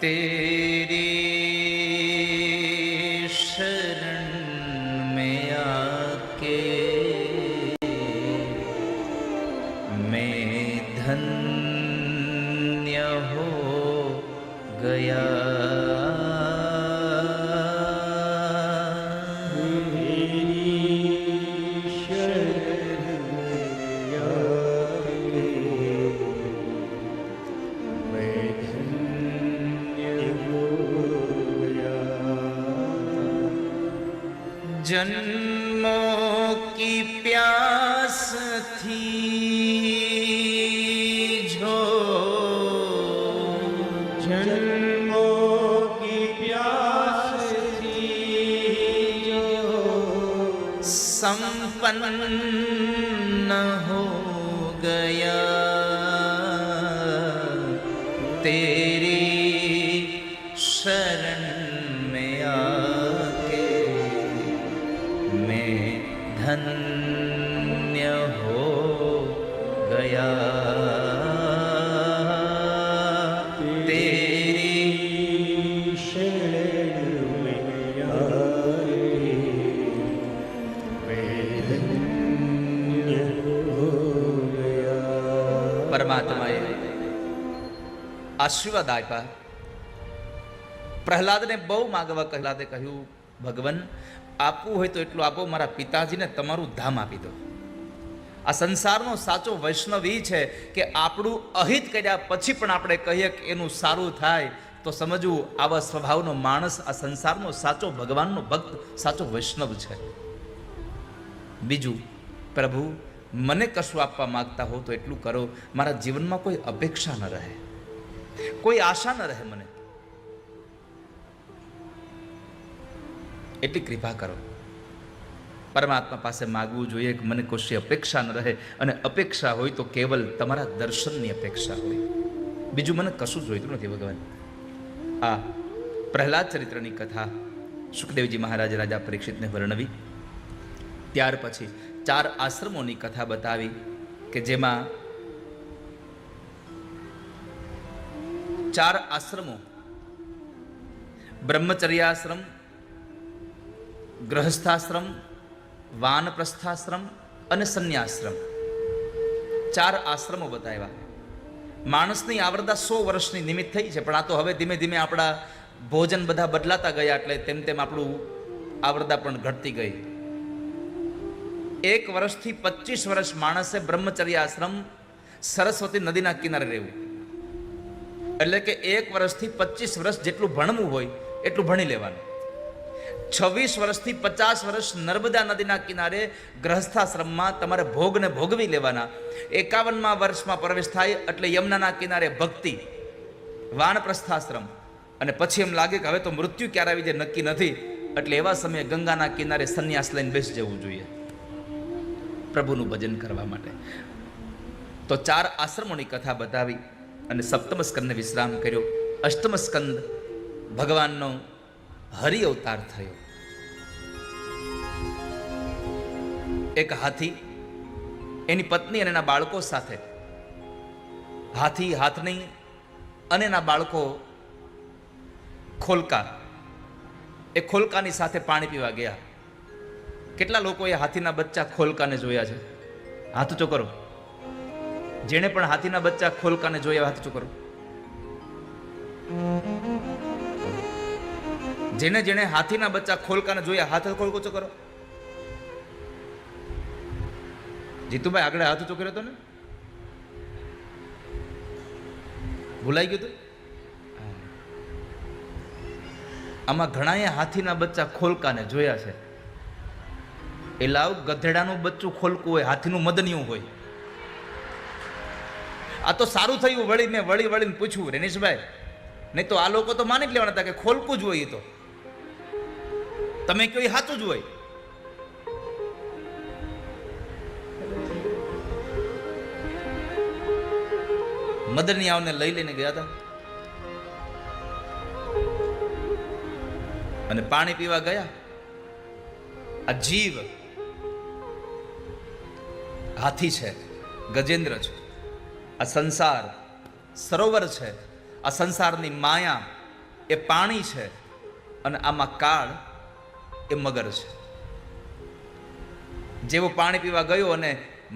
तेरी शरण में आके मैं धन्य हो गया। जन्मों की प्यास थी जो, जन्मों की प्यास थी जो संपन्न हो गया। तेरी शरण में आके मैं धन्य हो गया। तेरी शरण में आके मैं धन्य हो गया। પરમાત્માએ આશીર્વાદ આપ્યા. પ્રહલાદને બહુ માગવા પ્રહલાદે કહ્યું, ભગવાન આપવું હોય તો એટલું આપો, મારા પિતાજીને તમારું ધામ આપી દો. આ સંસારનો સાચો વૈષ્ણવ એ છે કે આપણું અહિત કર્યા પછી પણ આપણે કહીએ કે એનું સારું થાય તો સમજવું આવા સ્વભાવનો માણસ આ સંસારનો સાચો ભગવાનનો ભક્ત, સાચો વૈષ્ણવ છે. બીજું, પ્રભુ મને કશું આપવા માંગતા હો તો એટલું કરો, મારા જીવનમાં કોઈ અપેક્ષા ન રહે, કોઈ આશા ન રહે, મને એટલી કૃપા કરો. પરમાત્મા પાસે માગવું જોઈએ કે મને કશી અપેક્ષા ન રહે, અને અપેક્ષા હોય તો કેવલ તમારા દર્શનની અપેક્ષા હોય, બીજું મને કશું જોઈતું નથી ભગવાન. આ પ્રહલાદ ચરિત્રની કથા સુખદેવજી મહારાજ રાજા પરીક્ષિતને વર્ણવી. ત્યાર પછી 4 આશ્રમોની કથા બતાવી કે જેમાં 4 આશ્રમો, બ્રહ્મચર્યાશ્રમ, ગૃહસ્થાશ્રમ, વાનપ્રસ્થાશ્રમ અને સંન્યાશ્રમ, 4 આશ્રમો બતાવ્યા. માણસની આવરદા 100 વર્ષની નિમિત્ત થઈ છે, પણ આ તો હવે ધીમે ધીમે આપણા ભોજન બધા બદલાતા ગયા એટલે તેમ તેમ આપણું આવરદા પણ ઘટતી ગઈ. 1 વર્ષથી 25 વર્ષ માણસે બ્રહ્મચર્યાશ્રમ સરસ્વતી નદીના કિનારે રહેવું, એટલે કે 1 વર્ષથી 25 વર્ષ જેટલું ભણવું હોય એટલું ભણી લેવાનું. 26 વર્ષથી 50 વર્ષ નર્મદા નદીના કિનારે ગ્રહસ્થાશ્રમમાં તમારે ભોગને ભોગવી લેવાના. 51મા વર્ષમાં પ્રવેશ થાય એટલે યમુનાના કિનારે ભક્તિ, વાનપ્રસ્થાશ્રમ, અને પછી એમ લાગે કે હવે તો મૃત્યુ ક્યારે આવી જાય નક્કી નથી, એટલે એવા સમયે ગંગાના કિનારે સંન્યાસ લઈને બેસી જવું જોઈએ પ્રભુનું ભજન કરવા માટે. તો 4 આશ્રમોની કથા બતાવી અને 7મ સ્કંદને વિશ્રામ કર્યો. 8મ સ્કંદ ભગવાનનો હરિ અવતાર થયો. એક હાથી, એની પત્ની અને એના બાળકો સાથે, હાથી, હાથણી અને એના બાળકો ખોલકા, એ ખોલકાની સાથે પાણી પીવા ગયા. કેટલા લોકોએ હાથીના બચ્ચા ખોલકાને જોયા છે? હાથ ઊંચો કરો. જેણે પણ હાથીના બચ્ચા ખોલકાને જોયા હાથ ઊંચો કરો. જેને જેને હાથીના બચ્ચા ખોલકાને જોયા હાથ ઊંચો કરો. જીતુભાઈ આગળ હાથ ઊંચો કર્યો હતો ને? ભૂલાઈ ગયું હતું? આમાં ઘણાએ હાથીના બચ્ચા ખોલકાને જોયા છે. એ લાવ, ગધેડાનું બચ્ચું ખોલકું હોય, હાથીનું મદનિયું હોય. આ તો સારું થયું મેં વળીને પૂછ્યું રેનીશભાઈ, નહીં તો આ લોકો તો માની જ લેવાના હતા કે ખોલકું જ હોય. તો તમે કહો સાચું જ હોય. મદનિયાઓને લઈને ગયા હતા અને પાણી પીવા ગયા. આ જીવ હાથી છે, ગજેન્દ્ર છે, આ સંસાર સરોવર છે, આ સંસારની માયા એ પાણી છે અને આમાં કાળ એ મગર છે. જેવો પાણી પીવા ગયો અને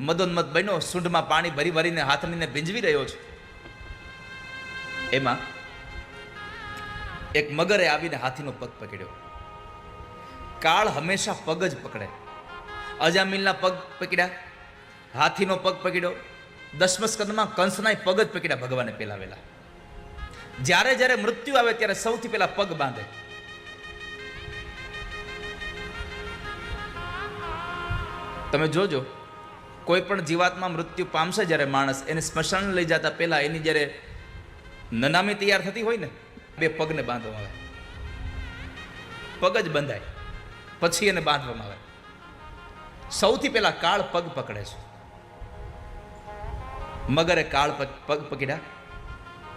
મદોન્મદ બન્યો, સૂંઢમાં પાણી ભરી ભરીને હાથણીને ભીંજવી રહ્યો છે, એમાં એક મગરે આવીને હાથીનો પગ પકડ્યો. કાળ હંમેશા પગ જ પકડે. અજામિલના પગ પકડ્યા, હાથીનો પગ પકડ્યો, દસમ સ્કંદમાં કંસના પગ જ પકડ્યા ભગવાને પેલા વેલા. જ્યારે જ્યારે મૃત્યુ આવે ત્યારે સૌથી પહેલા પગ બાંધે. તમે જોજો, કોઈ પણ જીવાતમાં મૃત્યુ પામશે જ્યારે માણસ, એને સ્મશાન લઈ જતા પહેલા એની જ્યારે નનામી તૈયાર થતી હોય ને, બે પગને બાંધવામાં આવે. પગ જ બંધાય, પછી એને બાંધવામાં આવે. સૌથી પહેલા કાળ પગ પકડે છે. મગરે કાળ પગ પકડ્યા,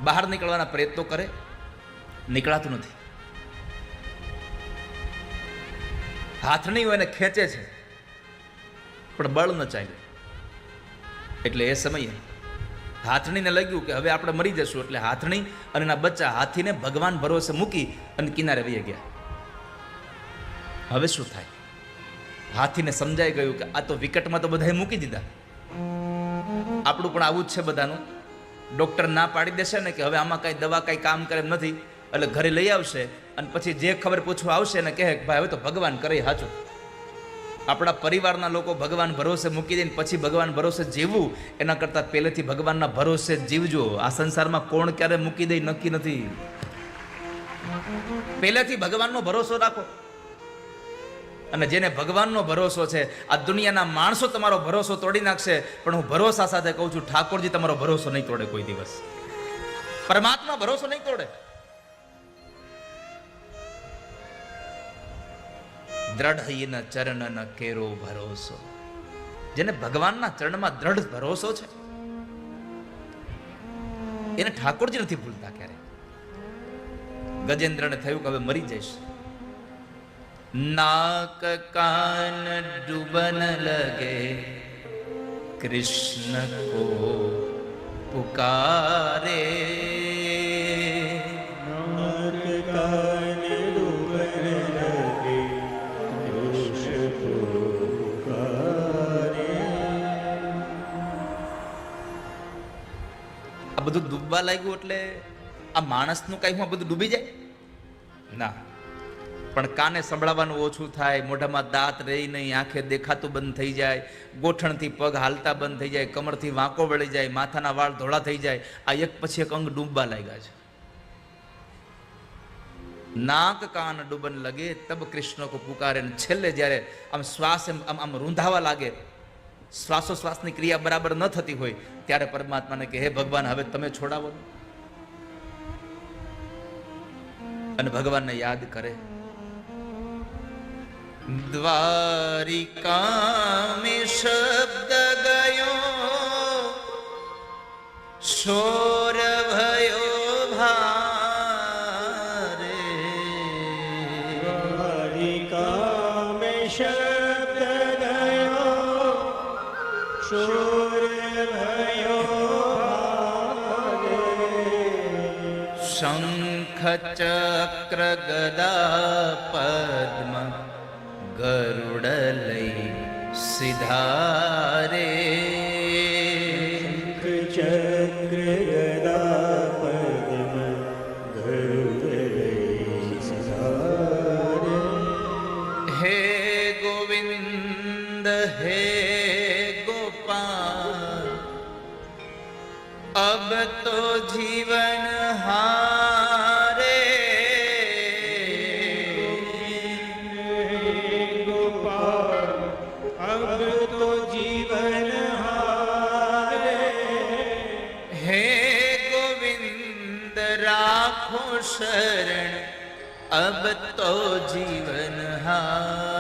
બહાર નીકળવાના પ્રયત્નો કરે, નીકળાતું નથી. હાથણીઓ એને ખેંચે છે પણ બળ ન ચાલ્યું. એટલે એ સમયે હાથણીને લાગ્યું કે હવે આપણે મરી જશું. એટલે હાથણી અને એના બચ્ચા હાથીને ભગવાન ભરોસે મૂકી અને કિનારે વહી ગયા. હવે શું થાય? હાથીને સમજાઈ ગયું કે આ તો વિકટમાં તો બધાએ મૂકી દીધા, આપણું પણ આવું જ છે બધાનું. ડૉક્ટર ના પાડી દેશે ને કે હવે આમાં કાંઈ દવા કાંઈ કામ કરે એમ નથી, એટલે ઘરે લઈ આવશે અને પછી જે ખબર પૂછવા આવશે ને કહે કે ભાઈ હવે તો ભગવાન કરે સાચું. આપણા પરિવારના લોકો ભગવાન ભરોસે મૂકી દઈને પછી ભગવાન ભરોસે જીવવું, એના કરતાં પહેલેથી ભગવાનના ભરોસે જીવજો. આ સંસારમાં કોણ ક્યારે મૂકી દે નક્કી નથી. પહેલેથી ભગવાનનો ભરોસો રાખો. અને જેને ભગવાનનો ભરોસો છે, આ દુનિયાના માણસો તમારો ભરોસો તોડી નાખશે, પણ હું ભરોસા સાથે કહું છું, ઠાકોરજી તમારો ભરોસો નહીં તોડે કોઈ દિવસ. પરમાત્મા ભરોસો નહીં તોડે. દ્રઢ ચરણ ન કેરો ભરોસો. જેને ભગવાનના ચરણમાં દ્રઢ ભરોસો છે, એને ઠાકોરજી નથી ભૂલતા ક્યારે. ગજેન્દ્રને થયું કે હવે મરી જઈશ. નાક કાન ડૂબન લગે, કૃષ્ણ કો પુકારે. નાક કાન ડૂબન લગે, કૃષ્ણ પુકારે. આ બધું ડૂબવા લાગ્યું એટલે આ માણસનું કઈ હું બધું ડૂબી જાય ના. પણ કાને સંભળાવવાનું ઓછું થાય, મોઢામાં દાંત રહી નહીં, આંખે દેખાતું બંધ થઈ જાય, ગોઠણથી પગ હાલતા બંધ થઈ જાય, કમરથી વાંકો વળી જાય, માથાના વાળ ધોળા થઈ જાય. આ એક પછી એક અંગ ડૂબવા લાગ્યા છે. નાક કાન ડૂબન લગે તબ કૃષ્ણ કો પુકારે. છેલ્લે જ્યારે આમ શ્વાસ આમ આમ રૂંધાવા લાગે, શ્વાસોશ્વાસની ક્રિયા બરાબર ન થતી હોય, ત્યારે પરમાત્માને કે હે ભગવાન હવે તમે છોડાવો. અને ભગવાનને યાદ કરે. દ્વારિકા में શબ્દ ગયો, શોર ભયો ભારે. દ્વારિકા મેં શબ્દ ગયો, શોર ભયો ભારે. શંખ ચક્ર ગદા પદ્મ ગરુડ લઈ સિધારે. ચક્ર ગદા પદ્મ ગરુડ લઈ સિધારે. હે ગોવિંદ હે ગોપાલ, અબ તો જીવન હારે. अब तो जीवन हारे. હે ગોવિંદ રાખો શરણ, અબ તો જીવન હારે.